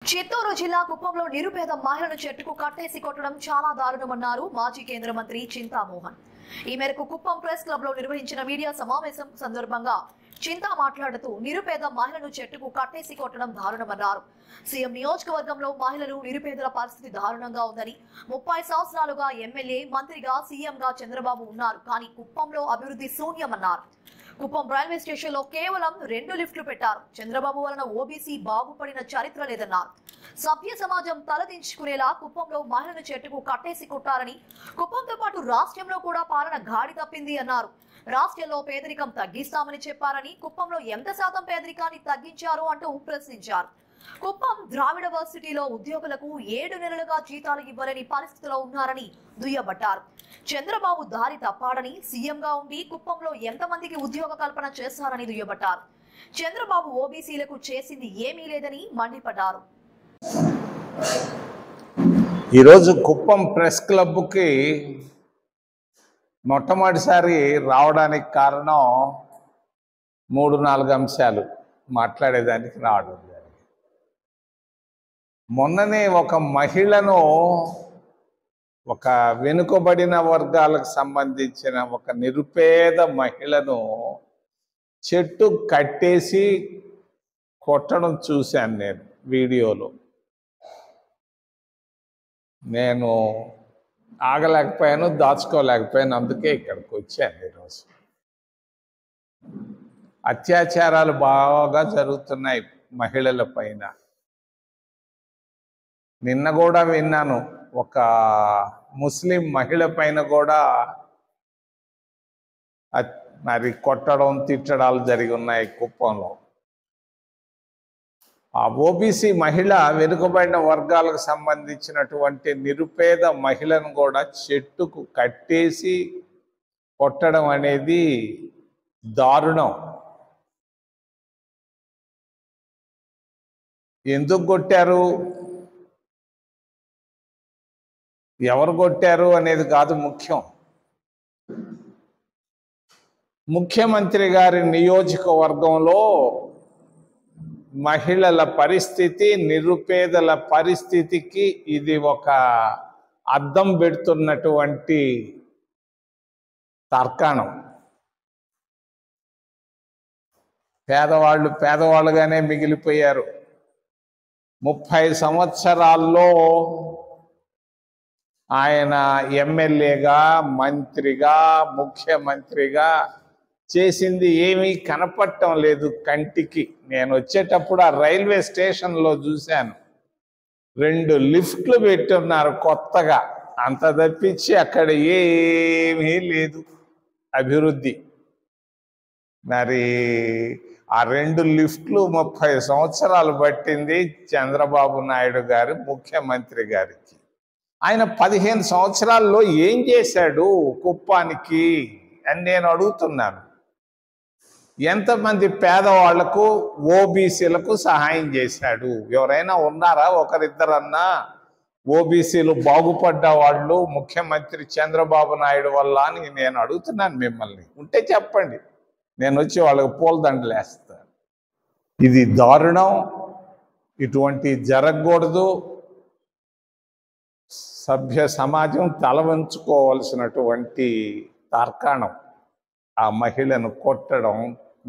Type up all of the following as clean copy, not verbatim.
చిత్తూరు జిల్లా కుప్పంలో నిరుపేద మహిళను చెట్టుకు కట్టేసి కొట్టడం చాలా దారుణమన్నారు మాజీ కేంద్ర మంత్రి చింతామోహన్. ఈ మేరకు కుప్పం ప్రెస్ క్లబ్ లో నిర్వహించిన మీడియా సమావేశం సందర్భంగా చింతా మాట్లాడుతూ నిరుపేద మహిళను చెట్టుకు కట్టేసి కొట్టడం దారుణమన్నారు. సీఎం నియోజకవర్గంలో మహిళలు నిరుపేదల పరిస్థితి దారుణంగా ఉందని, 30 సంవత్సరాలుగా ఎమ్మెల్యే మంత్రిగా సీఎంగా చంద్రబాబు ఉన్నారు, కానీ కుప్పంలో అభివృద్ధి శూన్యమన్నారు. కుప్పం రైల్వే స్టేషన్ లో కేవలం 2 లిఫ్ట్లు పెట్టారు. చంద్రబాబు వలన ఓబీసీ బాగుపడిన చరిత్ర లేదన్నారు. సభ్య సమాజం తలదించుకునేలా కుప్పంలో మహిళను చెట్టుకు కట్టేసి కొట్టారని, కుప్పంతో పాటు రాష్ట్రంలో కూడా పాలన గాడి తప్పింది అన్నారు. రాష్ట్రంలో పేదరికం తగ్గిస్తామని చెప్పారని, కుప్పంలో ఎంత శాతం పేదరికాన్ని తగ్గించారు అంటూ ప్రశ్నించారు. కుప్పం ద్రావిడ వర్సిటీలో ఉద్యోగులకు 7 నెలలుగా జీతాలు ఇవ్వలేని పరిస్థితిలో ఉన్నారని దుయ్యబట్టారు. చంద్రబాబు దారి తప్పాడని, సీఎంగా ఉండి కుప్పంలో ఎంతమందికి ఉద్యోగ కల్పన చేశారని దుయ్యబట్టారు. చంద్రబాబు ఓబీసీలకు చేసింది ఏమీ లేదని మండిపడ్డారు. ఈరోజు కుప్పం ప్రెస్ క్లబ్కి మొట్టమొదటిసారి రావడానికి కారణం 3-4 అంశాలు మాట్లాడేదానికి రావడం జరిగింది. మొన్ననే ఒక మహిళను, ఒక వెనుకబడిన వర్గాలకు సంబంధించిన ఒక నిరుపేద మహిళను చెట్టు కట్టేసి కొట్టడం చూశాను నేను వీడియోలో. నేను ఆగలేకపోయాను, దాచుకోలేకపోయాను, అందుకే ఇక్కడికి వచ్చాను. ఈరోజు అత్యాచారాలు బాగా జరుగుతున్నాయి మహిళల పైన. నిన్న కూడా విన్నాను, ఒక ముస్లిం మహిళ పైన కూడా మరి కొట్టడం, తిట్టడాలు జరిగి ఉన్నాయి కుప్పంలో. ఆ ఓబీసీ మహిళ, వెనుకబడిన వర్గాలకు సంబంధించినటువంటి నిరుపేద మహిళను కూడా చెట్టుకు కట్టేసి కొట్టడం అనేది దారుణం. ఎందుకు కొట్టారు, ఎవరు కొట్టారు అనేది కాదు ముఖ్యం. ముఖ్యమంత్రి గారి నియోజకవర్గంలో మహిళల పరిస్థితి, నిరుపేదల పరిస్థితికి ఇది ఒక అద్దం పెడుతున్నటువంటి తర్కాణం. పేదవాళ్ళు పేదవాళ్ళుగానే మిగిలిపోయారు. 30 సంవత్సరాల్లో ఆయన ఎమ్మెల్యేగా, మంత్రిగా, ముఖ్యమంత్రిగా చేసింది ఏమీ కనపడటం లేదు కంటికి. నేను వచ్చేటప్పుడు ఆ రైల్వే స్టేషన్లో చూశాను, 2 లిఫ్ట్లు పెట్టున్నారు కొత్తగా. అంత తప్పించి అక్కడ ఏమీ లేదు అభివృద్ధి. మరి ఆ 2 లిఫ్ట్లు 30 సంవత్సరాలు పట్టింది చంద్రబాబు నాయుడు గారు ముఖ్యమంత్రి గారికి. ఆయన 15 సంవత్సరాల్లో ఏం చేశాడు కుప్పానికి అని నేను అడుగుతున్నాను. ఎంతమంది పేదవాళ్లకు, ఓబీసీలకు సహాయం చేశాడు? ఎవరైనా ఉన్నారా ఒకరిద్దరన్నా ఓబీసీలు బాగుపడ్డ వాళ్ళు ముఖ్యమంత్రి చంద్రబాబు నాయుడు వల్ల అని నేను అడుగుతున్నాను మిమ్మల్ని. ఉంటే చెప్పండి, నేను వచ్చి వాళ్ళకి పూలదండలు వేస్తాను. ఇది దారుణం, ఇటువంటి జరగకూడదు. సభ్య సమాజం తల వంచుకోవాల్సినటువంటి తర్కాణం ఆ మహిళను కొట్టడం,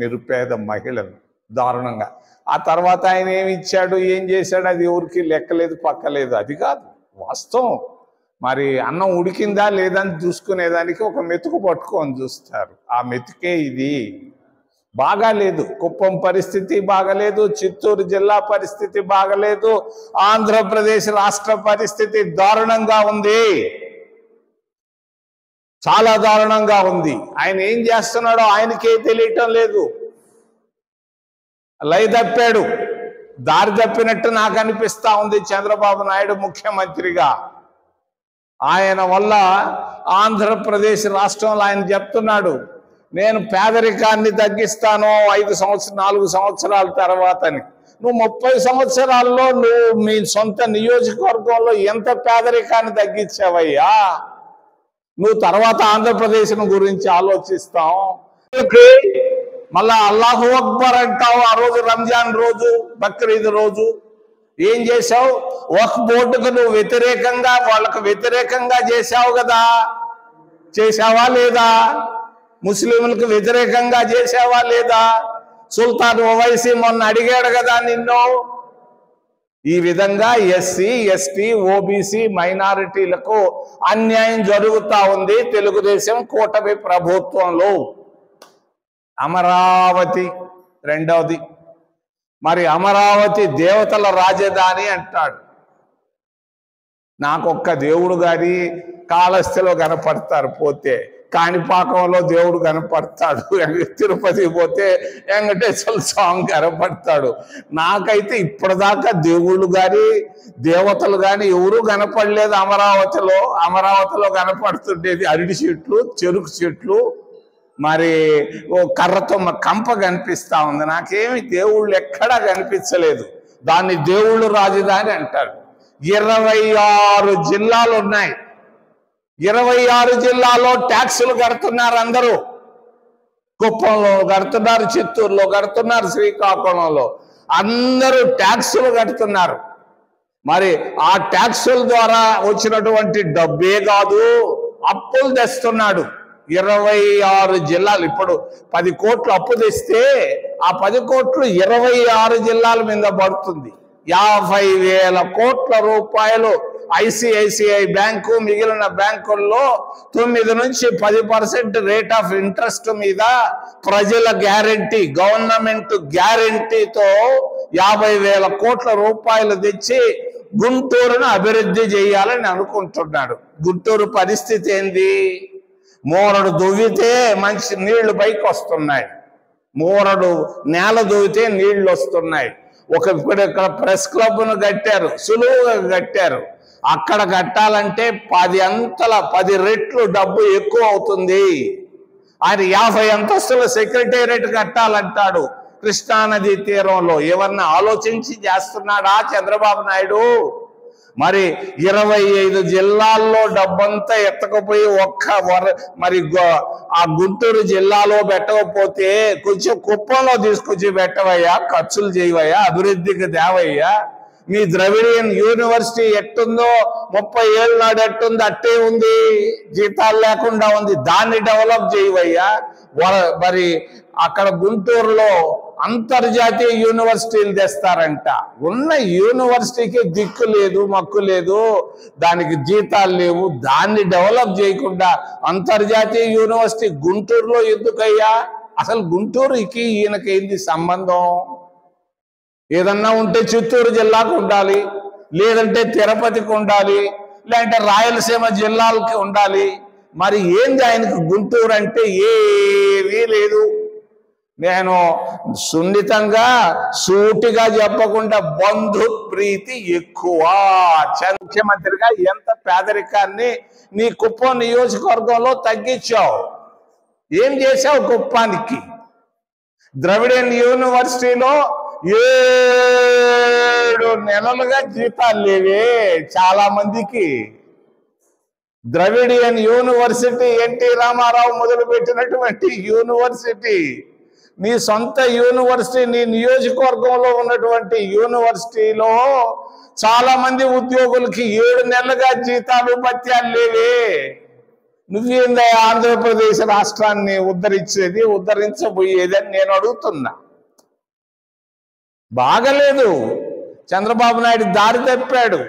నిరుపేద మహిళను దారుణంగా. ఆ తర్వాత ఆయన ఏమి ఇచ్చాడు, ఏం చేశాడు, అది ఎవరికి లెక్కలేదు, పక్కలేదు. అది కాదు వాస్తవం. మరి అన్నం ఉడికిందా లేదని చూసుకునేదానికి ఒక మెతుకు పట్టుకొని చూస్తారు. ఆ మెతుకే ఇది. బాగాలేదు, కుప్పం పరిస్థితి బాగలేదు, చిత్తూరు జిల్లా పరిస్థితి బాగలేదు, ఆంధ్రప్రదేశ్ రాష్ట్ర పరిస్థితి దారుణంగా ఉంది, చాలా దారుణంగా ఉంది. ఆయన ఏం చేస్తున్నాడో ఆయనకే తెలియటం లేదు. లై తప్పాడు, దారి తప్పినట్టు నాకు అనిపిస్తా ఉంది చంద్రబాబు నాయుడు ముఖ్యమంత్రిగా. ఆయన వల్ల ఆంధ్రప్రదేశ్ రాష్ట్రంలో ఆయన చెప్తున్నాడు, నేను పేదరికాన్ని తగ్గిస్తాను 4 సంవత్సరాల తర్వాతని. నువ్వు 30 సంవత్సరాల్లో నువ్వు మీ సొంత నియోజకవర్గంలో ఎంత పేదరికాన్ని తగ్గించావయ్యా? నువ్వు తర్వాత ఆంధ్రప్రదేశ్ గురించి ఆలోచిస్తావు. మళ్ళా అల్లాహు అక్బర్ అంటావు ఆ రోజు, రంజాన్ రోజు, బక్రీద్ రోజు. ఏం చేశావు? వక్ఫ్ బోర్డుకు నువ్వు వ్యతిరేకంగా, వాళ్ళకు వ్యతిరేకంగా చేశావు కదా, చేశావా లేదా? ముస్లింలకు వ్యతిరేకంగా చేశావా లేదా? సుల్తాన్ ఓవైసీ మొన్న అడిగాడు కదా నిన్ను. ఈ విధంగా ఎస్సీ, ఎస్టీ, ఓబీసీ మైనారిటీలకు అన్యాయం జరుగుతా ఉంది తెలుగుదేశం కూటమి ప్రభుత్వంలో. అమరావతి రెండవది. మరి అమరావతి దేవతల రాజధాని అంటాడు. నాకొక్క దేవుడు గారి కాళహస్తిలో కనపడతారు, పోతే కాణిపాకంలో దేవుడు కనపడతాడు, తిరుపతి పోతే వెంకటేశ్వర స్వామి కనపడతాడు. నాకైతే ఇప్పటిదాకా దేవుళ్ళు కానీ దేవతలు కానీ ఎవరూ కనపడలేదు అమరావతిలో. అమరావతిలో కనపడుతుండేది అరటి చెట్లు, చెరుకు చెట్లు, మరి ఓ కర్రతో కంప కనిపిస్తా ఉంది. నాకేమి దేవుళ్ళు ఎక్కడా కనిపించలేదు. దాన్ని దేవుళ్ళు రాజధాని అంటారు. 26 జిల్లాలు ఉన్నాయి. 26 జిల్లాలో ట్యాక్సులు కడుతున్నారు అందరూ. కుప్పంలో కడుతున్నారు, చిత్తూరులో కడుతున్నారు, శ్రీకాకుళంలో అందరూ ట్యాక్సులు కడుతున్నారు. మరి ఆ ట్యాక్సుల ద్వారా వచ్చినటువంటి డబ్బే కాదు, అప్పులు తెస్తున్నాడు. 26 జిల్లాలు. ఇప్పుడు 10 కోట్లు అప్పు తెస్తే ఆ 10 కోట్లు 26 జిల్లాల మీద పడుతుంది. 50,000 కోట్ల రూపాయలు ఐసిఐసిఐ బ్యాంకు, మిగిలిన బ్యాంకుల్లో 9 నుంచి 10% రేట్ ఆఫ్ ఇంట్రెస్ట్ మీద ప్రజల గ్యారంటీ, గవర్నమెంట్ గ్యారంటీతో 50,000 కోట్ల రూపాయలు తెచ్చి గుంటూరును అభివృద్ధి చేయాలని అనుకుంటున్నాడు. గుంటూరు పరిస్థితి ఏంది? మోరడు దువ్వితే మంచి నీళ్లు పైకి వస్తున్నాయి, మోరడు నేల దువ్వితే నీళ్లు వస్తున్నాయి. ఇప్పుడు ఇక్కడ ప్రెస్ క్లబ్ను కట్టారు, సులువుగా కట్టారు. అక్కడ కట్టాలంటే 10 రెట్లు డబ్బు ఎక్కువ అవుతుంది. ఆయన 50 అంతస్తుల సెక్రటేరియట్ కట్టాలంటాడు కృష్ణానది తీరంలో. ఎవరిని ఆలోచించి చేస్తున్నాడా చంద్రబాబు నాయుడు? మరి 25 జిల్లాల్లో డబ్బంతా ఎత్తకపోయి మరి ఆ గుంటూరు జిల్లాలో పెట్టకపోతే కొంచెం కుప్పంలో తీసుకొచ్చి పెట్టవయ్యా, ఖర్చులు చేయవయ్యా, అభివృద్ధికి దేవయ్యా. మీ ద్రవిడియన్ యూనివర్సిటీ ఎట్టుందో 30 ఏళ్ళ నాడు ఎట్టుంది అట్టే ఉంది, జీతాలు లేకుండా ఉంది. దాన్ని డెవలప్ చేయవయ్యా. మరి అక్కడ గుంటూరులో అంతర్జాతీయ యూనివర్సిటీలు తెస్తారంట. ఉన్న యూనివర్సిటీకి దిక్కు లేదు, మక్కు లేదు, దానికి జీతాలు లేవు. దాన్ని డెవలప్ చేయకుండా అంతర్జాతీయ యూనివర్సిటీ గుంటూరులో ఎందుకయ్యా? అసలు గుంటూరుకి ఈయనకి ఏంది సంబంధం? ఏదన్నా ఉంటే చిత్తూరు జిల్లాకు ఉండాలి, లేదంటే తిరుపతికి ఉండాలి, లేదంటే రాయలసీమ జిల్లాలకి ఉండాలి. మరి ఏంది ఆయనకు గుంటూరు అంటే? ఏమీ లేదు. నేను సున్నితంగా సూటిగా చెప్పకుండా బంధు ప్రీతి ఎక్కువ. ముఖ్యమంత్రిగా ఎంత పేదరికాన్ని నీ కుప్పం నియోజకవర్గంలో తగ్గించావు? ఏం చేశావు కుప్పానికి? ద్రవిడియన్ యూనివర్సిటీలో 7 నెలలుగా జీతాలు లేవే చాలా మందికి. ద్రవిడియన్ యూనివర్సిటీ ఎన్టీ రామారావు మొదలుపెట్టినటువంటి యూనివర్సిటీ, నీ సొంత యూనివర్సిటీ, నీ నియోజకవర్గంలో ఉన్నటువంటి యూనివర్సిటీలో చాలా మంది ఉద్యోగులకి 7 నెలలుగా జీతాలు భత్యాలు లేవే. నువ్వేందా ఆంధ్రప్రదేశ్ రాష్ట్రాన్ని ఉద్ధరించబోయేది అని నేను అడుగుతున్నా. బాగలేదు. చంద్రబాబు నాయుడు దారి తప్పాడు,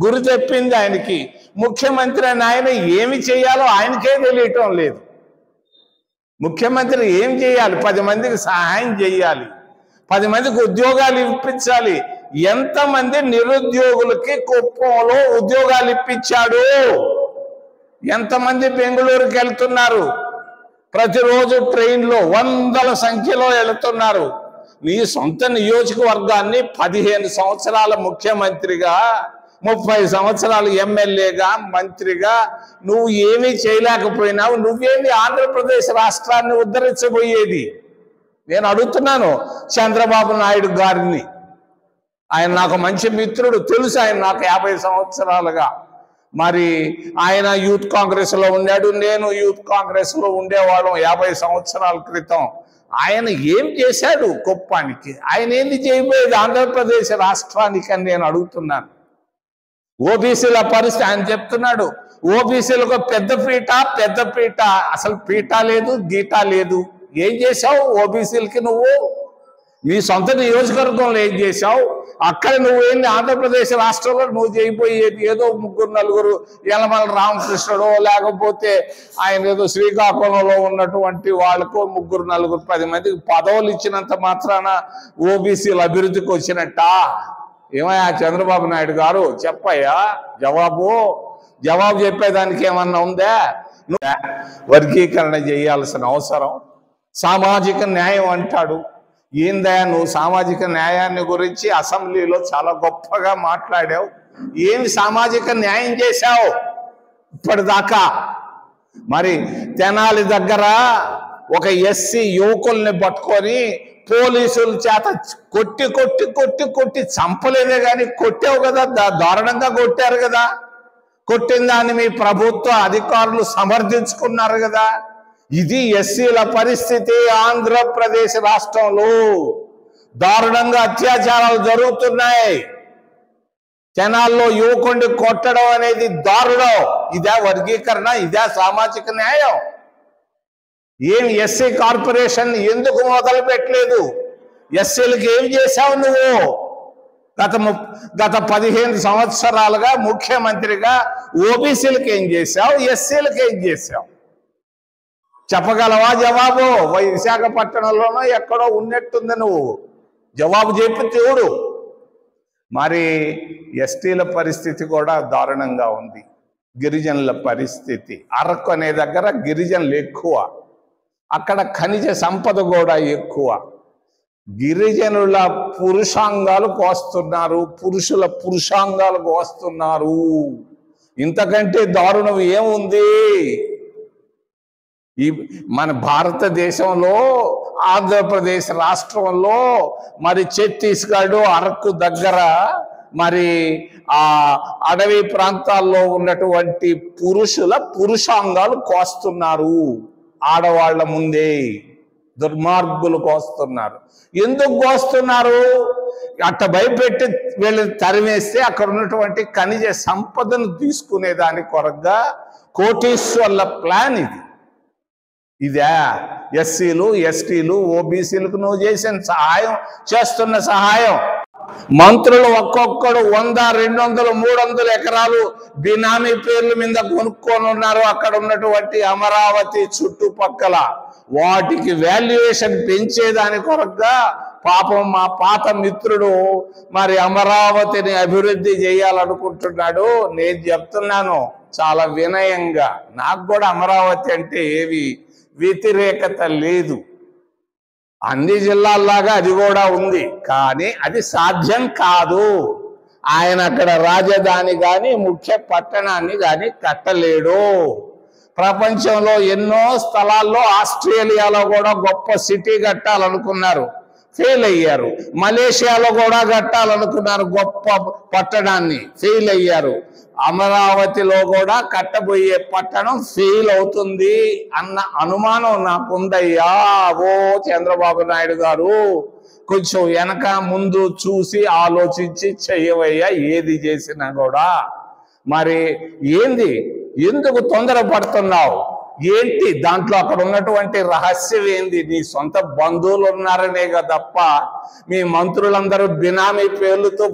గురి తప్పింది ఆయనకి. ముఖ్యమంత్రి అని ఆయన ఏమి చేయాలో ఆయనకే తెలియటం లేదు. ముఖ్యమంత్రి ఏం చేయాలి? 10 మందికి సహాయం చేయాలి, 10 మందికి ఉద్యోగాలు ఇప్పించాలి. ఎంతమంది నిరుద్యోగులకి కుప్పంలో ఉద్యోగాలు ఇప్పించాడు? ఎంతమంది బెంగళూరుకి వెళ్తున్నారు? ప్రతిరోజు ట్రైన్లో 100ల సంఖ్యలో వెళుతున్నారు. నీ సొంత నియోజకవర్గాన్ని 15 సంవత్సరాల ముఖ్యమంత్రిగా, 30 సంవత్సరాలు ఎమ్మెల్యేగా, మంత్రిగా నువ్వు ఏమీ చేయలేకపోయినావు. నువ్వేమి ఆంధ్రప్రదేశ్ రాష్ట్రాన్ని ఉద్ధరించబోయేది? నేను అడుగుతున్నాను చంద్రబాబు నాయుడు గారిని. ఆయన నాకు మంచి మిత్రుడు, తెలుసు ఆయన నాకు 50 సంవత్సరాలుగా. మరి ఆయన యూత్ కాంగ్రెస్లో ఉన్నాడు, నేను యూత్ కాంగ్రెస్లో ఉండేవాళ్ళం 50 సంవత్సరాల క్రితం. ఆయన ఏం చేశాడు కుప్పానికి? ఆయన ఏంది చేయబోయేది ఆంధ్రప్రదేశ్ రాష్ట్రానికి అని నేను అడుగుతున్నాను. ఓబీసీల పరిస్థితి ఆయన చెప్తున్నాడు, ఓబీసీలకు పెద్ద పీట, అసలు పీట లేదు గీట లేదు. ఏం చేశావు ఓబీసీలకి? నువ్వు నీ సొంత నియోజకవర్గంలో ఏం చేశావు? అక్కడ నువ్వేంది ఆంధ్రప్రదేశ్ రాష్ట్రంలో నువ్వు చేయబోయేది ఏదో 3-4 యలమల రామకృష్ణుడో లేకపోతే ఆయన ఏదో శ్రీకాకుళంలో ఉన్నటువంటి వాళ్ళకు 3-4 10 మందికి పదవులు ఇచ్చినంత మాత్రాన ఓబీసీల అభివృద్ధికి వచ్చినట్ట? ఏమయ్యా చంద్రబాబు నాయుడు గారు, చెప్పయ్యా జవాబు చెప్పేదానికి ఏమన్నా ఉందా? వర్గీకరణ చేయాల్సిన అవసరం, సామాజిక న్యాయం అంటాడు. ఏందయ్యా నువ్వు సామాజిక న్యాయాన్ని గురించి అసెంబ్లీలో చాలా గొప్పగా మాట్లాడావు. ఏమి సామాజిక న్యాయం చేశావు ఇప్పటిదాకా? మరి తెనాలి దగ్గర ఒక ఎస్సీ యువకుల్ని పట్టుకొని పోలీసుల చేత కొట్టి చంపలేదే కానీ కొట్టావు కదా, దారుణంగా కొట్టారు కదా. కొట్టిన దాన్ని మీ ప్రభుత్వ అధికారులు సమర్థించుకున్నారు కదా. ఇది ఎస్సీల పరిస్థితి. ఆంధ్రప్రదేశ్ రాష్ట్రంలో దారుణంగా అత్యాచారాలు జరుగుతున్నాయి. జనాల్లో యువకుడిని కొట్టడం అనేది దారుణం. ఇదే వర్గీకరణ? ఇదే సామాజిక న్యాయం? ఏం ఎస్సీ కార్పొరేషన్ ఎందుకు మొదలు పెట్టలేదు? ఎస్సీలకు ఏం చేశావు నువ్వు? గత 15 సంవత్సరాలుగా ముఖ్యమంత్రిగా ఓబీసీలకు ఏం చేశావు, ఎస్సీలకు ఏం చేశావు? చెప్పగలవా జవాబు? విశాఖపట్నంలోనో ఎక్కడో ఉన్నట్టుంది, నువ్వు జవాబు చెప్పి చూడు. మరి ఎస్టీల పరిస్థితి కూడా దారుణంగా ఉంది. గిరిజనుల పరిస్థితి, అరకు అనే దగ్గర గిరిజనులు ఎక్కువ, అక్కడ ఖనిజ సంపద కూడా ఎక్కువ. గిరిజనుల పురుషాంగాలు కోస్తున్నారు, పురుషుల పురుషాంగాలు కోస్తున్నారు. ఇంతకంటే దారుణం ఏముంది? ఈ మన భారతదేశంలో ఆంధ్రప్రదేశ్ రాష్ట్రంలో మరి ఛత్తీస్గఢ్ అరకు దగ్గర మరి ఆ అడవి ప్రాంతాల్లో ఉన్నటువంటి పురుషుల పురుషాంగాలు కోస్తున్నారు. ఆడవాళ్ల ముందే దుర్మార్గులు కోస్తున్నారు. ఎందుకు కోస్తున్నారు? అట్ట భయపెట్టి వీళ్ళని తరిమేస్తే అక్కడ ఉన్నటువంటి ఖనిజ సంపదను తీసుకునే దాని కొరగా కోటీశ్వర్ల ప్లాన్ ఇది. ఇదే ఎస్సీలు ఎస్టీలు ఓబీసీలకు నువ్వు చేస్తున్న సహాయం. మంత్రులు ఒక్కొక్కడు 100, 200, 300 ఎకరాలు బినామీ పేర్ల మీద కొనుక్కొని ఉన్నారు అక్కడ ఉన్నటువంటి అమరావతి చుట్టుపక్కల. వాటికి వాల్యుయేషన్ పెంచేదాని కొరగా పాపం మా పాత మిత్రుడు మరి అమరావతిని అభివృద్ధి చేయాలనుకుంటున్నాడు. నేను చెప్తున్నాను చాలా వినయంగా, నాకు కూడా అమరావతి అంటే ఏవి వ్యతిరేకత లేదు. అన్ని జిల్లాల్లాగా అది కూడా ఉంది, కానీ అది సాధ్యం కాదు. ఆయన అక్కడ రాజధాని కానీ ముఖ్య పట్టణాన్ని కానీ కట్టలేడు. ప్రపంచంలో ఎన్నో స్థలాల్లో ఆస్ట్రేలియాలో కూడా గొప్ప సిటీ కట్టాలనుకున్నారు, ఫెయిల్ అయ్యారు. మలేషియాలో కూడా కట్టాలనుకున్నారు గొప్ప పట్టణాన్ని, ఫెయిల్ అయ్యారు. అమరావతిలో కూడా కట్టబోయే పట్టణం ఫెయిల్ అవుతుంది అన్న అనుమానం నాకుందయ్యా. ఓ చంద్రబాబు నాయుడు గారు, కొంచెం వెనక ముందు చూసి ఆలోచించి చెయ్యవయ్యా ఏది చేసినా కూడా. మరి ఏంది, ఎందుకు తొందరపడుతున్నావు? ఏంటి దాంట్లో అక్కడ ఉన్నటువంటి రహస్యం ఏంది? నీ సొంత బంధువులు ఉన్నారనే కదా తప్ప మీ మంత్రులందరూ బినామీ పేర్లతో